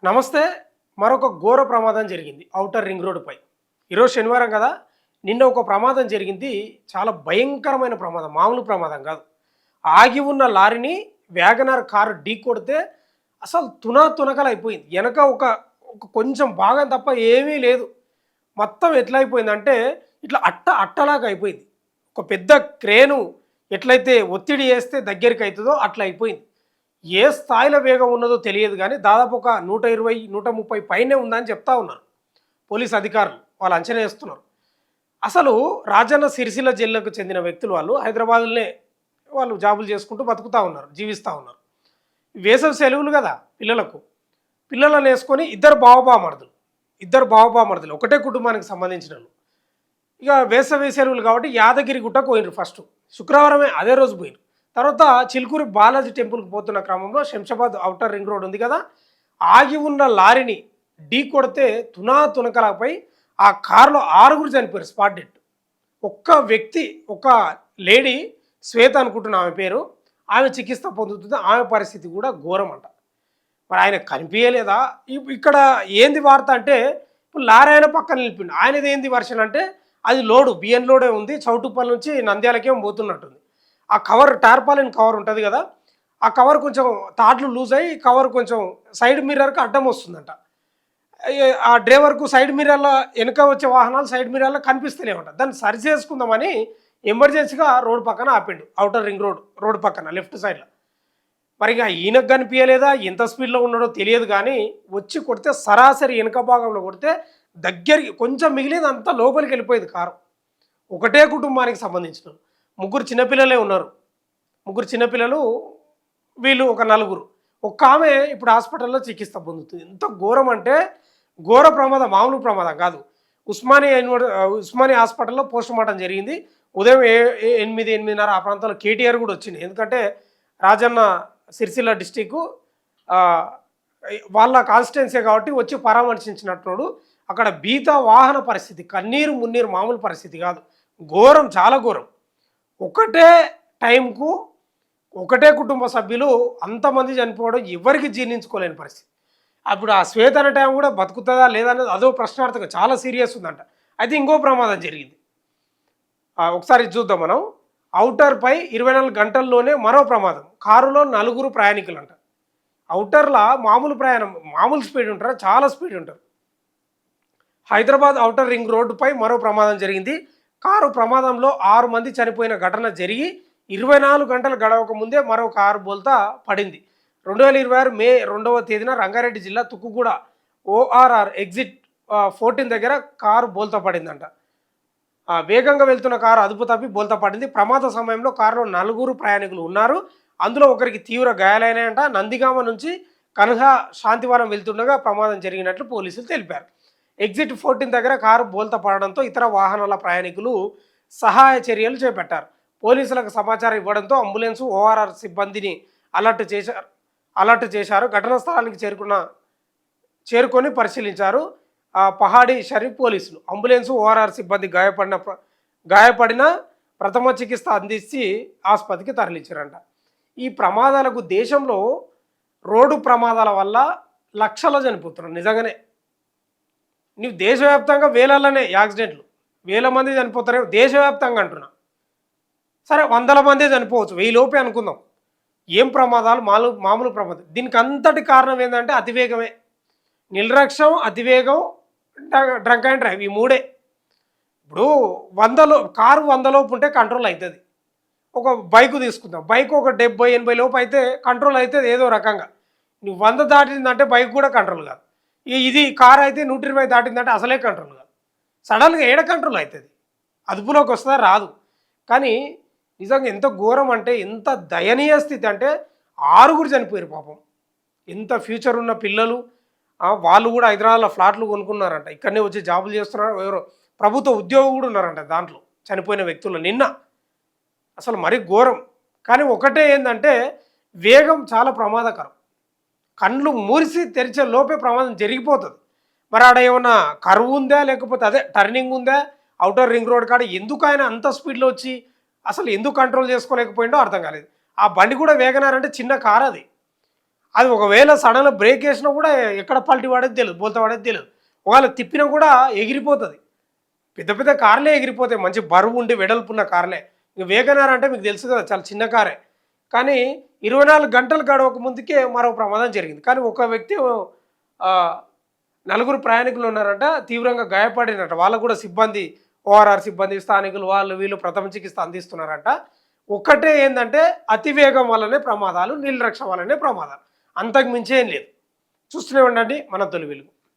నమస్తే. మరొక ఘోర ప్రమాదం జరిగింది ఔటర్ రింగ్ రోడ్డుపై. ఈరోజు శనివారం కదా! నిన్న ఒక ప్రమాదం జరిగింది. చాలా భయంకరమైన ప్రమాదం. మామూలు ప్రమాదం కాదు. ఆగి ఉన్న లారీని వ్యాగనార్ కారు ఢీకొడితే అసలు తునాతునకలైపోయింది. వెనక ఒక ఒక కొంచెం భాగం తప్ప ఏమీ లేదు. మొత్తం ఎట్లా అయిపోయిందంటే ఇట్లా అట్టలాగా అయిపోయింది. ఒక పెద్ద క్రేను ఎట్లయితే ఒత్తిడి చేస్తే దగ్గరికి అవుతుందో అట్లా అయిపోయింది. ఏ స్థాయిలో వేగం ఉన్నదో తెలియదు కానీ దాదాపు ఒక 120, 130 పైనే ఉందని చెప్తా ఉన్నారు పోలీస్ అధికారులు. వాళ్ళు అంచనా వేస్తున్నారు. అసలు రాజన్న సిరిసిల్ల జిల్లాకు చెందిన వ్యక్తులు వాళ్ళు హైదరాబాద్లోనే వాళ్ళు జాబులు చేసుకుంటూ బతుకుతూ ఉన్నారు, జీవిస్తూ ఉన్నారు. వేసవి సెలవులు కదా పిల్లలకు. పిల్లలను వేసుకొని ఇద్దరు బావబామర్దులు ఒకటే కుటుంబానికి సంబంధించిన వాళ్ళు. ఇక వేసవి సెలవులు కాబట్టి యాదగిరి గుట్టకు పోయినారు. ఫస్ట్ శుక్రవారమే అదే రోజు పోయినారు. తర్వాత చిలుకూరి బాలాజీ టెంపుల్కి పోతున్న క్రమంలో శంషాబాద్ ఔటర్ రింగ్ రోడ్ ఉంది కదా, ఆగి ఉన్న లారీని ఢీ కొడితే తునకలపై ఆ కారులో 6గురు చనిపోయారు స్పాట్ డెడ్. ఒక్క వ్యక్తి, ఒక లేడీ, శ్వేత అనుకుంటున్న ఆమె పేరు, ఆమె చికిత్స పొందుతుంది. ఆమె పరిస్థితి కూడా ఘోరం అంట. మరి ఆయన కనిపించలేదా? ఇక్కడ ఏంది వార్త అంటే, ఇప్పుడు లారీ ఆయన పక్కన నిలిపిండు. ఆయనది ఏంది వర్షన్ అంటే, అది లోడు బియ్యం లోడే ఉంది, చౌటుప్పల్ నుంచి నంద్యాలకేం పోతున్నట్టుంది. ఆ కవర్ టార్పాలిన్ కవర్ ఉంటుంది కదా, ఆ కవర్ కొంచెం తాట్లు లూజ్ అయ్యి కవర్ కొంచెం సైడ్ మిర్రర్కి అడ్డం వస్తుందంట. ఆ డ్రైవర్కు సైడ్ మిర్రర్లో వెనుక వచ్చే వాహనాలు సైడ్ మిర్రర్లో కనిపిస్తలేమంట. దాన్ని సరి చేసుకుందామని ఎమర్జెన్సీగా రోడ్ పక్కన ఆపిండు. ఔటర్ రింగ్ రోడ్ పక్కన లెఫ్ట్ సైడ్లో. మరి ఇక ఈయనకు కనిపించలేదా, ఎంత స్పీడ్లో ఉన్నాడో తెలియదు కానీ వచ్చి కొడితే సరాసరి వెనుక భాగంలో కొడితే దగ్గరికి కొంచెం మిగిలింది, అంతా లోపలికి వెళ్ళిపోయేది కారు. ఒకటే కుటుంబానికి సంబంధించిన ముగ్గురు చిన్నపిల్లలే ఉన్నారు. ముగ్గురు చిన్నపిల్లలు, వీళ్ళు ఒక నలుగురు. ఒక్క ఆమె ఇప్పుడు హాస్పిటల్లో చికిత్స పొందుతుంది. ఎంత ఘోరం అంటే ఘోర ప్రమాదం, మామూలు ప్రమాదం కాదు. ఉస్మానియా హాస్పిటల్లో పోస్ట్ మార్టం జరిగింది. ఉదయం 8:30 ఆ ప్రాంతంలో కేటీఆర్ కూడా వచ్చింది. ఎందుకంటే రాజన్న సిరిసిల్ల డిస్టిక్ వాళ్ళ కాన్స్టిట్యున్సీ కాబట్టి వచ్చి పరామర్శించినట్టున్నాడు. అక్కడ బీత వాహన పరిస్థితి కన్నీరు మున్నీరు, మామూలు పరిస్థితి కాదు. ఘోరం, చాలా ఘోరం. ఒకటే టైంకు ఒకటే కుటుంబ సభ్యులు అంతమంది చనిపోవడం ఎవరికి జీర్ణించుకోలేని పరిస్థితి. అప్పుడు ఆ శ్వేత అనే టైం కూడా బతుకుతుందా లేదా అనేది అదో ప్రశ్నార్థకంగా చాలా సీరియస్ ఉందంట. అయితే ఇంకో ప్రమాదం జరిగింది. ఒకసారి చూద్దాం మనం. ఔటర్పై 24 గంటల్లోనే మరో ప్రమాదం. కారులో 4 ప్రయాణికులంట. ఔటర్లా మామూలు ప్రయాణం, మామూలు స్పీడ్ ఉంటారా, చాలా స్పీడ్ ఉంటారు. హైదరాబాద్ ఔటర్ రింగ్ రోడ్డుపై మరో ప్రమాదం జరిగింది. కారు ప్రమాదంలో 6 మంది చనిపోయిన ఘటన జరిగి 24 గంటలు గడవక ముందే మరో కారు బోల్తా పడింది. 2026 మే 2వ తేదీన రంగారెడ్డి జిల్లా తుక్కుగూడ ఓఆర్ఆర్ ఎగ్జిట్ 14 దగ్గర కారు బోల్తా పడిందంట. వేగంగా వెళ్తున్న కారు అదుపు తప్పి బోల్తా పడింది. ప్రమాద సమయంలో కారులో 4 ప్రయాణికులు ఉన్నారు. అందులో ఒకరికి తీవ్ర గాయాలైనాయంట. నందిగామ నుంచి కన్హా శాంతివనం వెళ్తుండగా ప్రమాదం జరిగినట్లు పోలీసులు తెలిపారు. ఎగ్జిట్ 14 దగ్గర కారు బోల్తా పడడంతో ఇతర వాహనాల ప్రయాణికులు సహాయ చర్యలు చేపట్టారు. పోలీసులకు సమాచారం ఇవ్వడంతో అంబులెన్సు, ఓఆర్ఆర్ సిబ్బందిని అలర్ట్ చేశారు. ఘటనా స్థలానికి చేరుకొని పరిశీలించారు పహాడీ షరీఫ్ పోలీసులు. అంబులెన్సు, ఓఆర్ఆర్ సిబ్బంది గాయపడిన ప్రథమ చికిత్స అందించి ఆసుపత్రికి తరలించారంట. ఈ ప్రమాదాలకు దేశంలో రోడ్డు ప్రమాదాల వల్ల లక్షలు చనిపోతున్నారు. నిజంగానే నీవు దేశవ్యాప్తంగా వేలలోనే యాక్సిడెంట్లు, వేల మంది చనిపోతారేమో దేశవ్యాప్తంగా అంటున్నా. సరే, వందల మందే చనిపోవచ్చు, 1000 లోపే అనుకుందాం. ఏం ప్రమాదాలు, మామూలు ప్రమాదం. దీనికి అంతటి కారణం ఏంటంటే అతివేగమే. నిర్లక్ష్యం, అతివేగం, డ్రంక్ అండ్ డ్రైవ్, ఈ మూడే. ఇప్పుడు కారు 100 లోపు ఉంటే కంట్రోల్ అవుతుంది. ఒక బైకు తీసుకుందాం, బైక్ ఒక 70-80 లోపు అయితే కంట్రోల్ అవుతుంది ఏదో రకంగా. నువ్వు 100 దాటిందంటే బైక్ కూడా కంట్రోల్ కాదు. ఇది కారు అయితే 120 దాటిందంటే అసలే కంట్రోల్ కాదు. సడన్గా ఏడ కంట్రోల్ అవుతుంది, అదుపులోకి వస్తుందా, రాదు. కానీ నిజంగా ఎంత ఘోరం అంటే, ఎంత దయనీయ స్థితి అంటే 6 చనిపోయారు పాపం. ఎంత ఫ్యూచర్ ఉన్న పిల్లలు, వాళ్ళు కూడా హైదరాబాద్లో ఫ్లాట్లు కొనుక్కున్నారంట. ఇక్కడనే వచ్చి జాబులు చేస్తున్నారు. ఎవరో ప్రభుత్వ ఉద్యోగం కూడా ఉన్నారంట దాంట్లో చనిపోయిన వ్యక్తులు. నిన్న అసలు మరీ ఘోరం. కానీ ఒకటే ఏంటంటే వేగం చాలా ప్రమాదకరం. కళ్ళు మూసి తెరిచే లోపే ప్రమాదం జరిగిపోతుంది. మరి ఆడ ఏమన్నా కర్వ్ ఉందా, లేకపోతే అదే టర్నింగ్ ఉందా, ఔటర్ రింగ్ రోడ్ కాడ ఎందుకు ఆయన అంత స్పీడ్లో వచ్చి అసలు ఎందుకు కంట్రోల్ చేసుకోలేకపోయిందో అర్థం కాలేదు. ఆ బండి కూడా వేగనారంటే చిన్న కారు అది. అది ఒకవేళ సడన్గా బ్రేక్ వేసినా కూడా ఎక్కడ పల్టీ పడేది తెలియదు, బోల్తా పడేది తెలియదు. ఒకవేళ తిప్పినా కూడా ఎగిరిపోతుంది. పెద్ద పెద్ద కార్లే ఎగిరిపోతాయి, మంచి బరువు ఉండి వెడల్పున్న కార్లే. ఇక వేగనార్ అంటే మీకు తెలుసు కదా, చాలా చిన్న కారే. కానీ 24 గంటలు గడవక ముందుకే మరో ప్రమాదం జరిగింది. కానీ ఒక వ్యక్తి నలుగురు ప్రయాణికులు ఉన్నారంట, తీవ్రంగా గాయపడినట్ట. వాళ్ళకు కూడా సిబ్బంది, ఓఆర్ఆర్ సిబ్బంది, స్థానికులు వాళ్ళు వీళ్ళు ప్రథమ చికిత్స అందిస్తున్నారంట. ఒక్కటే ఏంటంటే అతివేగం వల్లనే ప్రమాదాలు, నిర్లక్ష్యం వల్లనే ప్రమాదాలు, అంతకు మించి ఏం లేదు. చూస్తూనే ఉండండి మన తొలి వెలుగు.